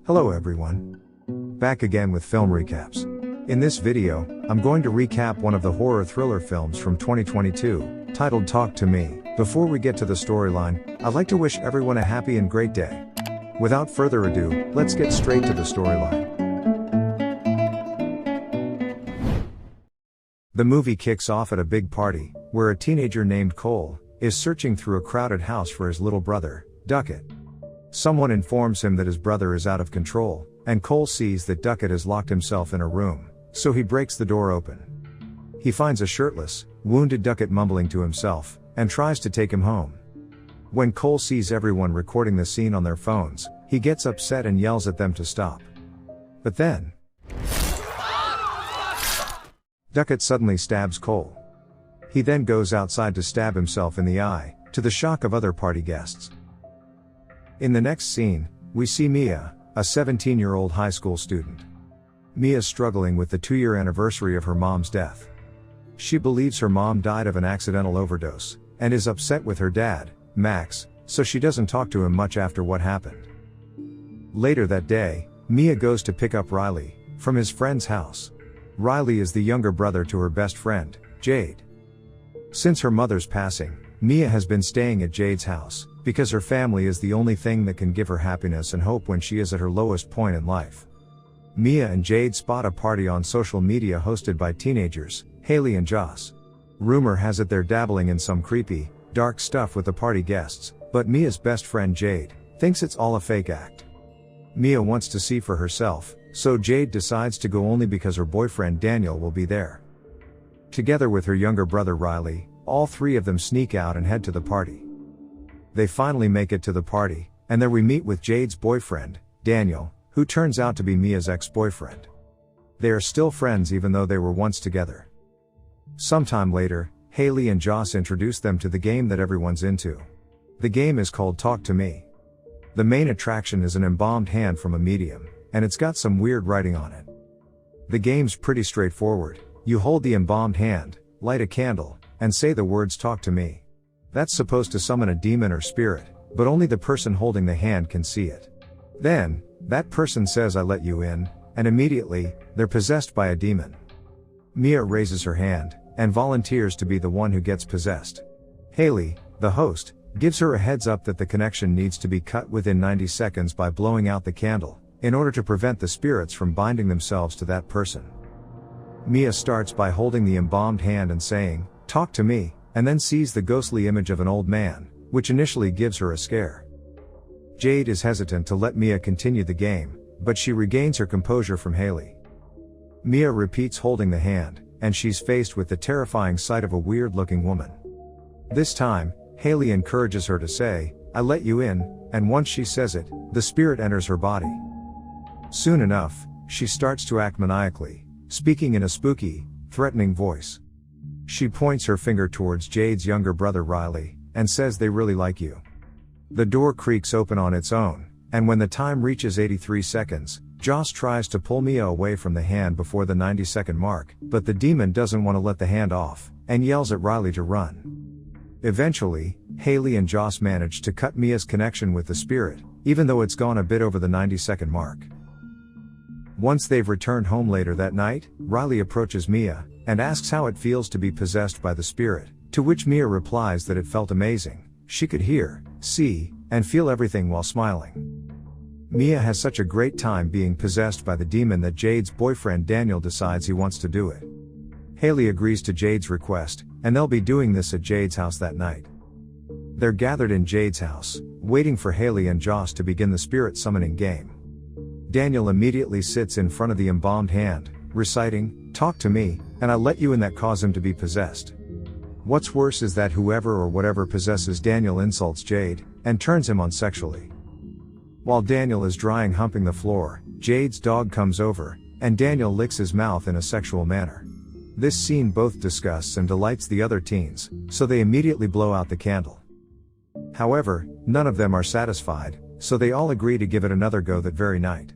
Hello everyone. Back again with film recaps. In this video, I'm going to recap one of the horror thriller films from 2022, titled Talk to Me. Before we get to the storyline, I'd like to wish everyone a happy and great day. Without further ado, let's get straight to the storyline. The movie kicks off at a big party, where a teenager named Cole is searching through a crowded house for his little brother, Duckett. Someone informs him that his brother is out of control, and Cole sees that Duckett has locked himself in a room, so he breaks the door open. He finds a shirtless, wounded Duckett mumbling to himself, and tries to take him home. When Cole sees everyone recording the scene on their phones, he gets upset and yells at them to stop. But then, Duckett suddenly stabs Cole. He then goes outside to stab himself in the eye, to the shock of other party guests. In the next scene, we see Mia, a 17-year-old high school student. Mia's struggling with the 2-year anniversary of her mom's death. She believes her mom died of an accidental overdose, and is upset with her dad, Max, so she doesn't talk to him much after what happened. Later that day, Mia goes to pick up Riley from his friend's house. Riley is the younger brother to her best friend, Jade. Since her mother's passing, Mia has been staying at Jade's house, because her family is the only thing that can give her happiness and hope when she is at her lowest point in life. Mia and Jade spot a party on social media hosted by teenagers, Haley and Joss. Rumor has it they're dabbling in some creepy, dark stuff with the party guests, but Mia's best friend Jade thinks it's all a fake act. Mia wants to see for herself, so Jade decides to go only because her boyfriend Daniel will be there. Together with her younger brother Riley, all three of them sneak out and head to the party. They finally make it to the party, and there we meet with Jade's boyfriend, Daniel, who turns out to be Mia's ex-boyfriend. They are still friends even though they were once together. Sometime later, Haley and Joss introduce them to the game that everyone's into. The game is called Talk to Me. The main attraction is an embalmed hand from a medium, and it's got some weird writing on it. The game's pretty straightforward. You hold the embalmed hand, light a candle, and say the words "Talk to me." That's supposed to summon a demon or spirit, but only the person holding the hand can see it. Then, that person says "I let you in," and immediately, they're possessed by a demon. Mia raises her hand, and volunteers to be the one who gets possessed. Haley, the host, gives her a heads up that the connection needs to be cut within 90 seconds by blowing out the candle, in order to prevent the spirits from binding themselves to that person. Mia starts by holding the embalmed hand and saying, "Talk to me," and then sees the ghostly image of an old man, which initially gives her a scare. Jade is hesitant to let Mia continue the game, but she regains her composure from Haley. Mia repeats holding the hand, and she's faced with the terrifying sight of a weird-looking woman. This time, Haley encourages her to say, "I let you in," and once she says it, the spirit enters her body. Soon enough, she starts to act maniacally, speaking in a spooky, threatening voice. She points her finger towards Jade's younger brother Riley, and says they really like you. The door creaks open on its own, and when the time reaches 83 seconds, Joss tries to pull Mia away from the hand before the 90-second mark, but the demon doesn't want to let the hand off, and yells at Riley to run. Eventually, Haley and Joss manage to cut Mia's connection with the spirit, even though it's gone a bit over the 90-second mark. Once they've returned home later that night, Riley approaches Mia, and asks how it feels to be possessed by the spirit, to which Mia replies that it felt amazing. She could hear, see, and feel everything while smiling. Mia has such a great time being possessed by the demon that Jade's boyfriend Daniel decides he wants to do it. Haley agrees to Jade's request, and they'll be doing this at Jade's house that night. They're gathered in Jade's house, waiting for Haley and Joss to begin the spirit summoning game. Daniel immediately sits in front of the embalmed hand, reciting, "Talk to me, and I'll let you in," that cause him to be possessed. What's worse is that whoever or whatever possesses Daniel insults Jade, and turns him on sexually. While Daniel is drying humping the floor, Jade's dog comes over, and Daniel licks his mouth in a sexual manner. This scene both disgusts and delights the other teens, so they immediately blow out the candle. However, none of them are satisfied, so they all agree to give it another go that very night.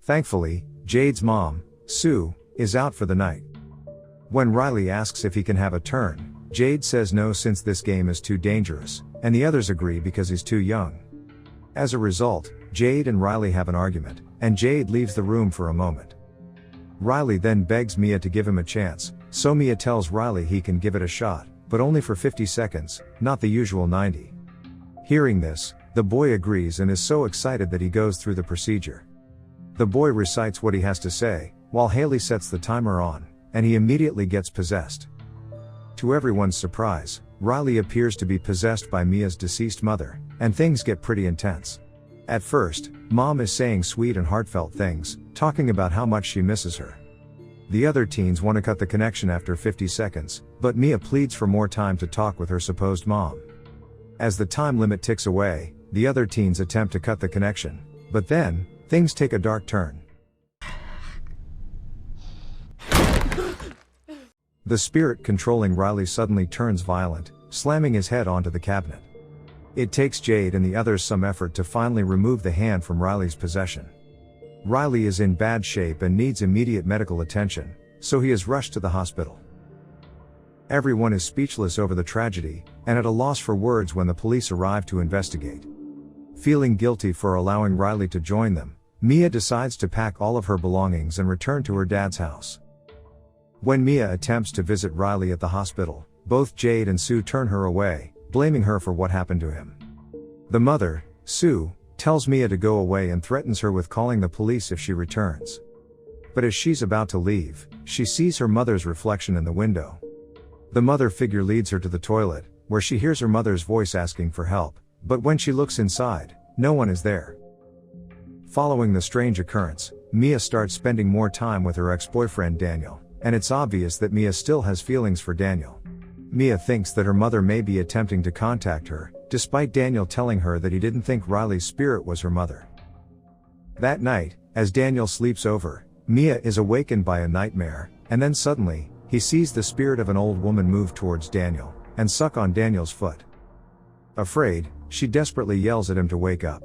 Thankfully, Jade's mom, Sue, is out for the night. When Riley asks if he can have a turn, Jade says no since this game is too dangerous, and the others agree because he's too young. As a result, Jade and Riley have an argument, and Jade leaves the room for a moment. Riley then begs Mia to give him a chance, so Mia tells Riley he can give it a shot, but only for 50 seconds, not the usual 90. Hearing this, the boy agrees and is so excited that he goes through the procedure. The boy recites what he has to say, while Haley sets the timer on, and he immediately gets possessed. To everyone's surprise, Riley appears to be possessed by Mia's deceased mother, and things get pretty intense. At first, Mom is saying sweet and heartfelt things, talking about how much she misses her. The other teens want to cut the connection after 50 seconds, but Mia pleads for more time to talk with her supposed mom. As the time limit ticks away, the other teens attempt to cut the connection, but then, things take a dark turn. The spirit controlling Riley suddenly turns violent, slamming his head onto the cabinet. It takes Jade and the others some effort to finally remove the hand from Riley's possession. Riley is in bad shape and needs immediate medical attention, so he is rushed to the hospital. Everyone is speechless over the tragedy, and at a loss for words when the police arrive to investigate. Feeling guilty for allowing Riley to join them, Mia decides to pack all of her belongings and return to her dad's house. When Mia attempts to visit Riley at the hospital, both Jade and Sue turn her away, blaming her for what happened to him. The mother, Sue, tells Mia to go away and threatens her with calling the police if she returns. But as she's about to leave, she sees her mother's reflection in the window. The mother figure leads her to the toilet, where she hears her mother's voice asking for help, but when she looks inside, no one is there. Following the strange occurrence, Mia starts spending more time with her ex-boyfriend Daniel, and it's obvious that Mia still has feelings for Daniel. Mia thinks that her mother may be attempting to contact her, despite Daniel telling her that he didn't think Riley's spirit was her mother. That night, as Daniel sleeps over, Mia is awakened by a nightmare, and then suddenly, he sees the spirit of an old woman move towards Daniel, and suck on Daniel's foot. Afraid, she desperately yells at him to wake up.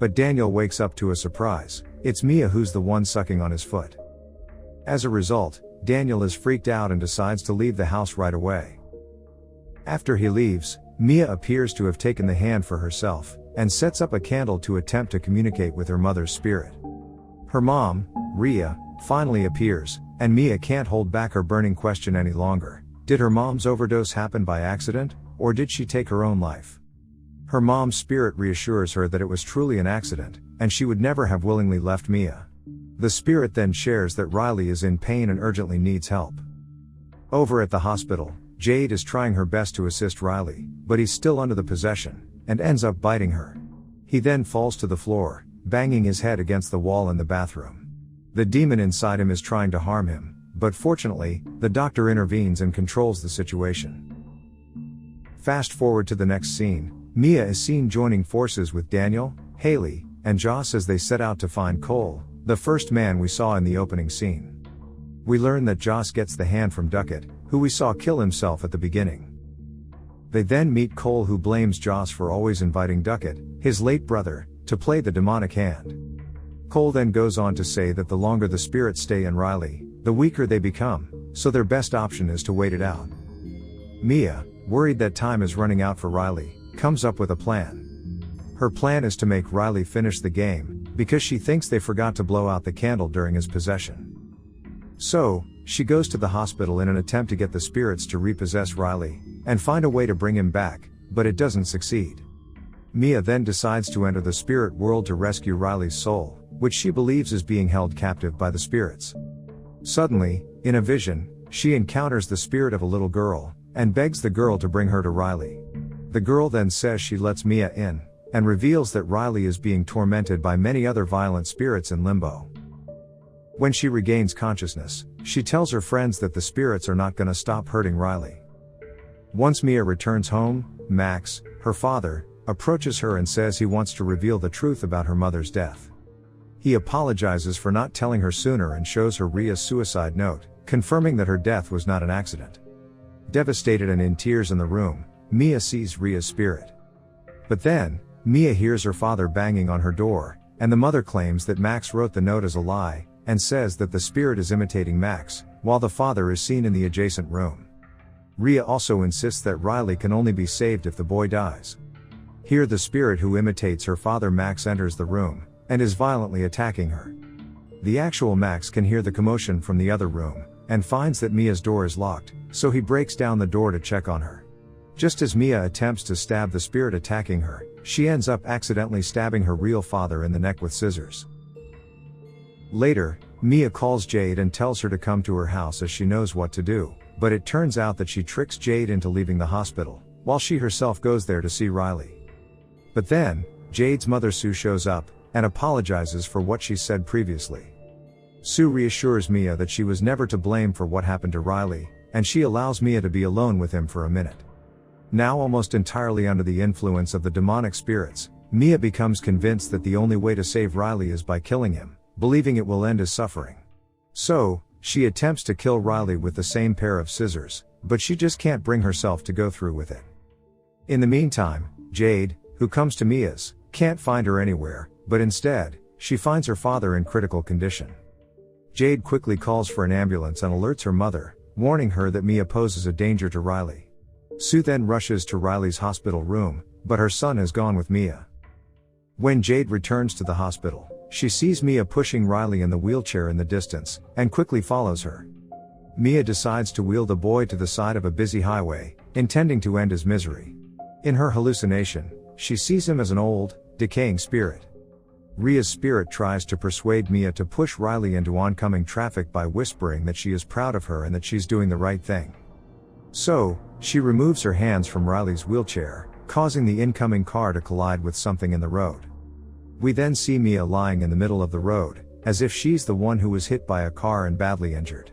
But Daniel wakes up to a surprise. It's Mia who's the one sucking on his foot. As a result, Daniel is freaked out and decides to leave the house right away. After he leaves, Mia appears to have taken the hand for herself, and sets up a candle to attempt to communicate with her mother's spirit. Her mom, Rhea, finally appears, and Mia can't hold back her burning question any longer. Did her mom's overdose happen by accident, or did she take her own life? Her mom's spirit reassures her that it was truly an accident, and she would never have willingly left Mia. The spirit then shares that Riley is in pain and urgently needs help. Over at the hospital, Jade is trying her best to assist Riley, but he's still under the possession, and ends up biting her. He then falls to the floor, banging his head against the wall in the bathroom. The demon inside him is trying to harm him, but fortunately, the doctor intervenes and controls the situation. Fast forward to the next scene, Mia is seen joining forces with Daniel, Haley, and Joss as they set out to find Cole, the first man we saw in the opening scene. We learn that Joss gets the hand from Duckett, who we saw kill himself at the beginning. They then meet Cole, who blames Joss for always inviting Duckett, his late brother, to play the demonic hand. Cole then goes on to say that the longer the spirits stay in Riley, the weaker they become, so their best option is to wait it out. Mia, worried that time is running out for Riley, comes up with a plan. Her plan is to make Riley finish the game, because she thinks they forgot to blow out the candle during his possession. So, she goes to the hospital in an attempt to get the spirits to repossess Riley, and find a way to bring him back, but it doesn't succeed. Mia then decides to enter the spirit world to rescue Riley's soul, which she believes is being held captive by the spirits. Suddenly, in a vision, she encounters the spirit of a little girl, and begs the girl to bring her to Riley. The girl then says she lets Mia in, and reveals that Riley is being tormented by many other violent spirits in limbo. When she regains consciousness, she tells her friends that the spirits are not gonna stop hurting Riley. Once Mia returns home, Max, her father, approaches her and says he wants to reveal the truth about her mother's death. He apologizes for not telling her sooner and shows her Rhea's suicide note, confirming that her death was not an accident. Devastated and in tears in the room, Mia sees Rhea's spirit. But then, Mia hears her father banging on her door, and the mother claims that Max wrote the note as a lie, and says that the spirit is imitating Max, while the father is seen in the adjacent room. Rhea also insists that Riley can only be saved if the boy dies. Here the spirit who imitates her father Max enters the room, and is violently attacking her. The actual Max can hear the commotion from the other room, and finds that Mia's door is locked, so he breaks down the door to check on her. Just as Mia attempts to stab the spirit attacking her, she ends up accidentally stabbing her real father in the neck with scissors. Later, Mia calls Jade and tells her to come to her house as she knows what to do, but it turns out that she tricks Jade into leaving the hospital, while she herself goes there to see Riley. But then, Jade's mother Sue shows up, and apologizes for what she said previously. Sue reassures Mia that she was never to blame for what happened to Riley, and she allows Mia to be alone with him for a minute. Now almost entirely under the influence of the demonic spirits, Mia becomes convinced that the only way to save Riley is by killing him, believing it will end his suffering. So, she attempts to kill Riley with the same pair of scissors, but she just can't bring herself to go through with it. In the meantime, Jade, who comes to Mia's, can't find her anywhere, but instead, she finds her father in critical condition. Jade quickly calls for an ambulance and alerts her mother, warning her that Mia poses a danger to Riley. Sue then rushes to Riley's hospital room, but her son has gone with Mia. When Jade returns to the hospital, she sees Mia pushing Riley in the wheelchair in the distance, and quickly follows her. Mia decides to wheel the boy to the side of a busy highway, intending to end his misery. In her hallucination, she sees him as an old, decaying spirit. Rhea's spirit tries to persuade Mia to push Riley into oncoming traffic by whispering that she is proud of her and that she's doing the right thing. So, she removes her hands from Riley's wheelchair, causing the incoming car to collide with something in the road. We then see Mia lying in the middle of the road, as if she's the one who was hit by a car and badly injured.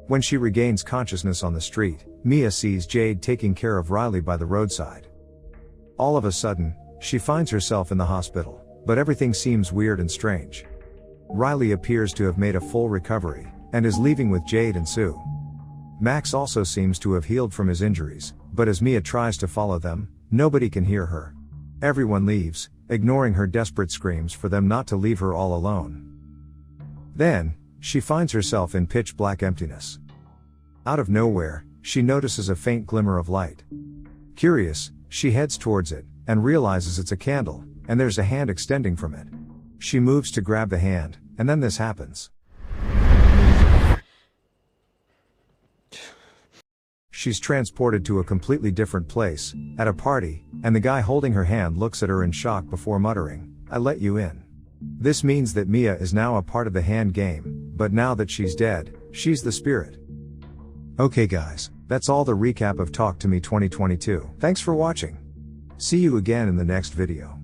When she regains consciousness on the street, Mia sees Jade taking care of Riley by the roadside. All of a sudden, she finds herself in the hospital, but everything seems weird and strange. Riley appears to have made a full recovery, and is leaving with Jade and Sue. Max also seems to have healed from his injuries, but as Mia tries to follow them, nobody can hear her. Everyone leaves, ignoring her desperate screams for them not to leave her all alone. Then, she finds herself in pitch black emptiness. Out of nowhere, she notices a faint glimmer of light. Curious, she heads towards it, and realizes it's a candle, and there's a hand extending from it. She moves to grab the hand, and then this happens. She's transported to a completely different place, at a party, and the guy holding her hand looks at her in shock before muttering, "I let you in." This means that Mia is now a part of the hand game, but now that she's dead, she's the spirit. Okay guys, that's all the recap of Talk to Me 2022. Thanks for watching. See you again in the next video.